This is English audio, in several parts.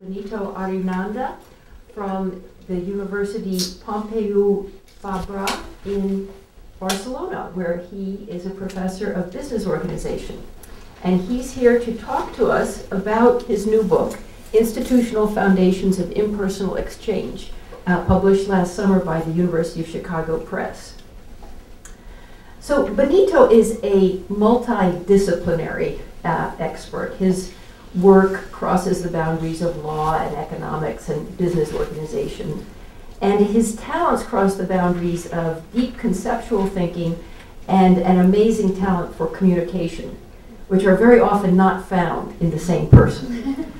Benito Arruñada from the University Pompeu Fabra in Barcelona, where he is a professor of business organization. And he's here to talk to us about his new book, Institutional Foundations of Impersonal Exchange, published last summer by the University of Chicago Press. So Benito is a multidisciplinary expert. His work crosses the boundaries of law and economics and business organization. And his talents cross the boundaries of deep conceptual thinking and an amazing talent for communication, which are very often not found in the same person.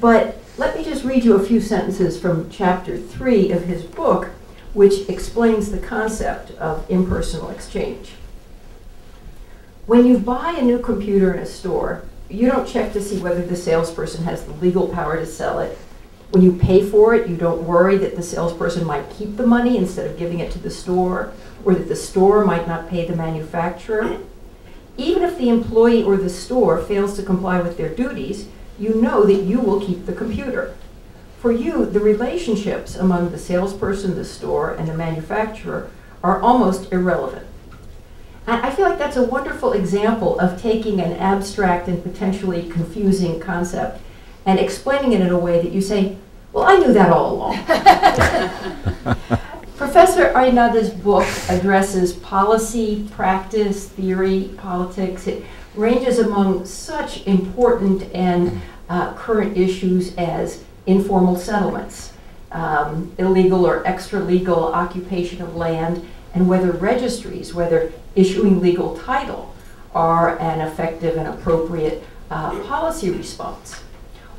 But let me just read you a few sentences from chapter 3 of his book, which explains the concept of impersonal exchange. When you buy a new computer in a store, you don't check to see whether the salesperson has the legal power to sell it. When you pay for it, you don't worry that the salesperson might keep the money instead of giving it to the store, or that the store might not pay the manufacturer. Even if the employee or the store fails to comply with their duties, you know that you will keep the computer. For you, the relationships among the salesperson, the store, and the manufacturer are almost irrelevant. And I feel like that's a wonderful example of taking an abstract and potentially confusing concept and explaining it in a way that you say, well, I knew that all along. Professor Arruñada's book addresses policy, practice, theory, politics. It ranges among such important and current issues as informal settlements, illegal or extra-legal occupation of land, and whether registries, whether issuing legal title, are an effective and appropriate policy response.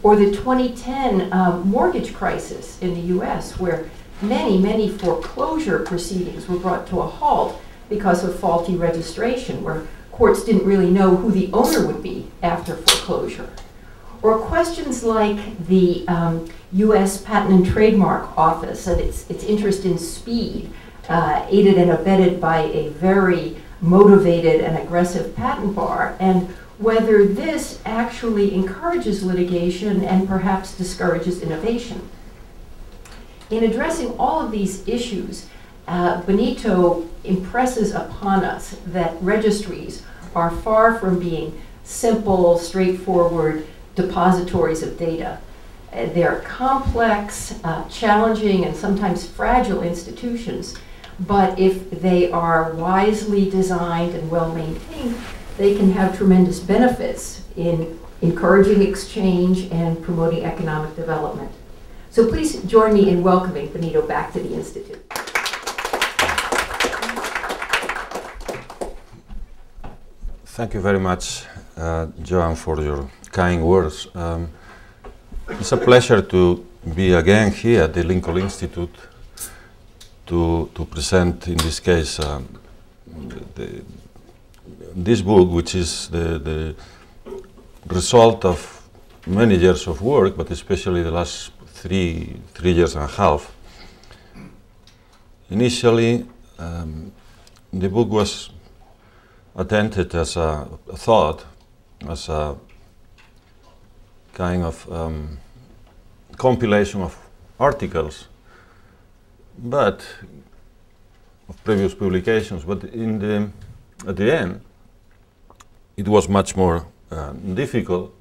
Or the 2010 mortgage crisis in the US, where many foreclosure proceedings were brought to a halt because of faulty registration, where courts didn't really know who the owner would be after foreclosure. Or questions like the US Patent and Trademark Office and its interest in speed, aided and abetted by a very motivated and aggressive patent bar, and whether this actually encourages litigation and perhaps discourages innovation. In addressing all of these issues, Benito impresses upon us that registries are far from being simple, straightforward depositories of data. They're complex, challenging, and sometimes fragile institutions, but if they are wisely designed and well maintained, they can have tremendous benefits in encouraging exchange and promoting economic development. So please join me in welcoming Benito back to the Institute. Thank you very much, Joan, for your kind words. It's a pleasure to be again here at the Lincoln Institute to present, in this case, this book, which is the result of many years of work, but especially the last three years and a half. Initially, the book was attempted as a thought, as a kind of compilation of articles, but of previous publications. But at the end, it was much more difficult,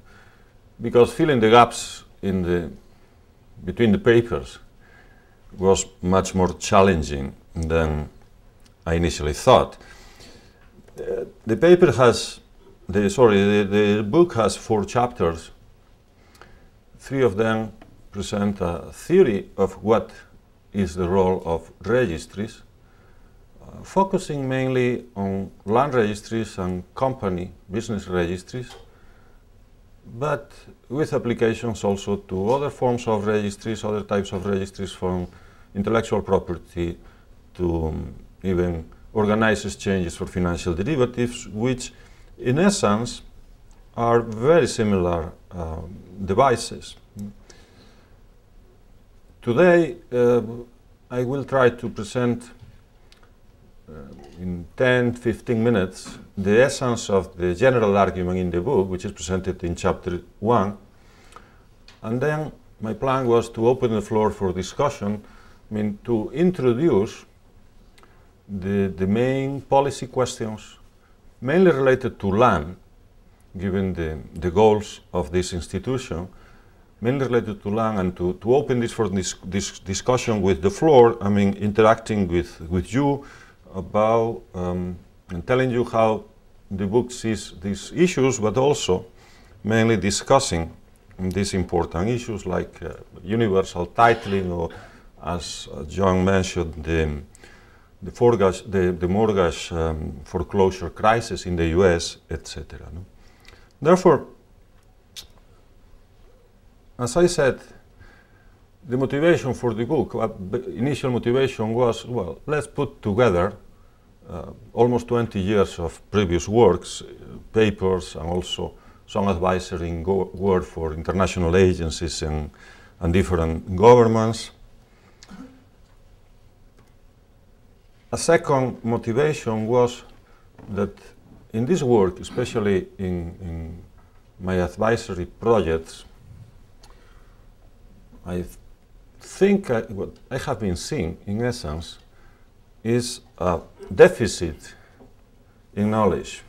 because filling the gaps between the papers was much more challenging than I initially thought. The book has 4 chapters. 3 of them present a theory of what is the role of registries, focusing mainly on land registries and company business registries, but with applications also to other forms of registries, other types of registries, from intellectual property to even organized exchanges for financial derivatives, which in essence are very similar devices. Today, I will try to present in 10-15 minutes the essence of the general argument in the book, which is presented in chapter 1, and then my plan was to open the floor for discussion, to introduce the main policy questions, mainly related to land, given the goals of this institution, mainly related to land, and to open this for this discussion with the floor, interacting with you about and telling you how the book sees these issues, but also mainly discussing these important issues like universal titling, or as John mentioned, the mortgage foreclosure crisis in the US, etc. No? Therefore, as I said, the motivation for the book, initial motivation was, well, let's put together almost 20 years of previous works, papers, and also some advisory work for international agencies and different governments. A second motivation was that in this work, especially in my advisory projects, I think what I have been seeing, in essence, is a deficit in knowledge,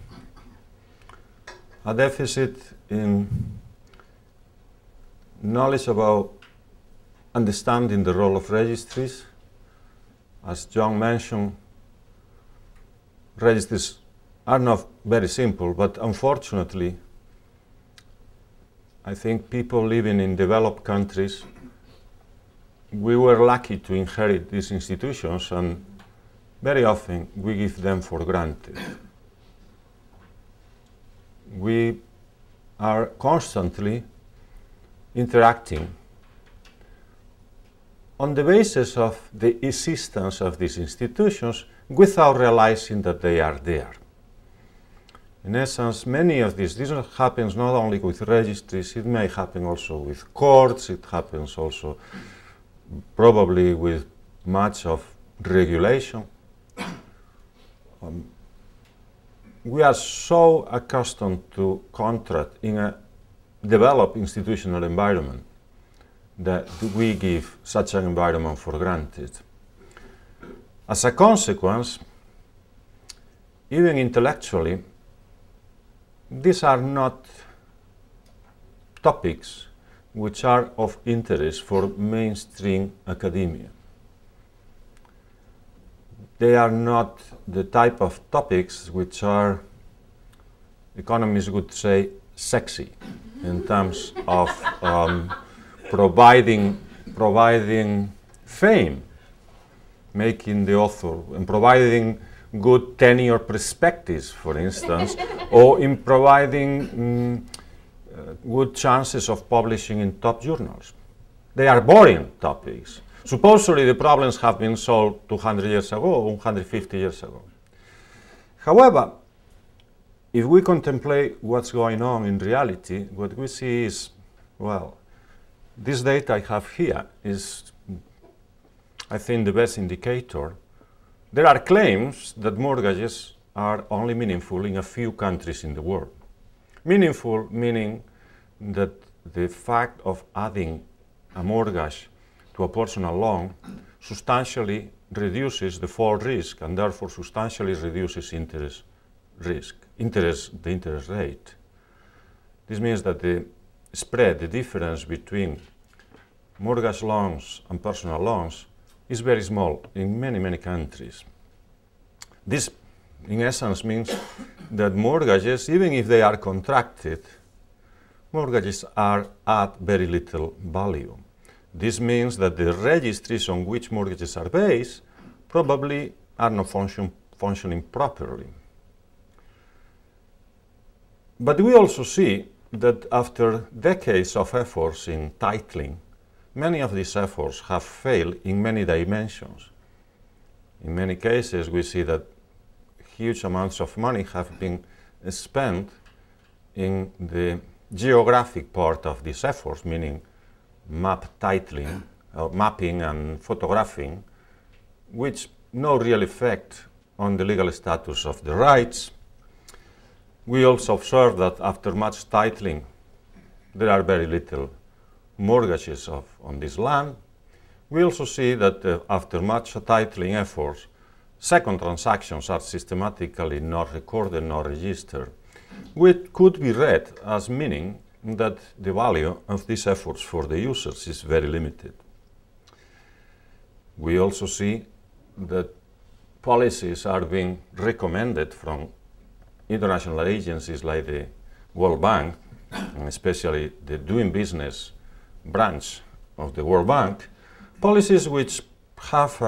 a deficit in knowledge about understanding the role of registries. As John mentioned, registries are not very simple, but unfortunately, I think people living in developed countries, we were lucky to inherit these institutions, and very often we give them for granted. We are constantly interacting on the basis of the existence of these institutions without realizing that they are there. In essence, many of this happens not only with registries, it may happen also with courts, it happens also probably with much of regulation. We are so accustomed to contract in a developed institutional environment that we give such an environment for granted. As a consequence, even intellectually, these are not topics which are of interest for mainstream academia. They are not the type of topics which are, economists would say, sexy in terms of providing fame, making the author, and providing good tenure perspectives, for instance, or in providing good chances of publishing in top journals. They are boring topics. Supposedly the problems have been solved 200 years ago or 150 years ago. However, if we contemplate what's going on in reality, what we see is, well, this data I have here is, I think, the best indicator. There are claims that mortgages are only meaningful in a few countries in the world. Meaningful meaning that the fact of adding a mortgage to a personal loan substantially reduces the default risk and therefore substantially reduces interest rate. This means that the spread, the difference between mortgage loans and personal loans is very small in many, many countries. This, in essence, means that mortgages, even if they are contracted, mortgages are at very little value. This means that the registries on which mortgages are based probably are not functioning properly. But we also see that after decades of efforts in titling, many of these efforts have failed in many dimensions. In many cases, we see that huge amounts of money have been spent in the geographic part of these efforts, meaning map titling, mapping and photographing, which no real effect on the legal status of the rights. We also observe that after much titling, there are very little mortgages on this land. We also see that after much titling efforts, second transactions are systematically not recorded nor registered, which could be read as meaning that the value of these efforts for the users is very limited. We also see that policies are being recommended from international agencies like the World Bank, and especially the Doing Business branch of the World Bank, policies which have,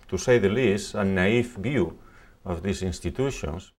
to say the least, a naive view of these institutions.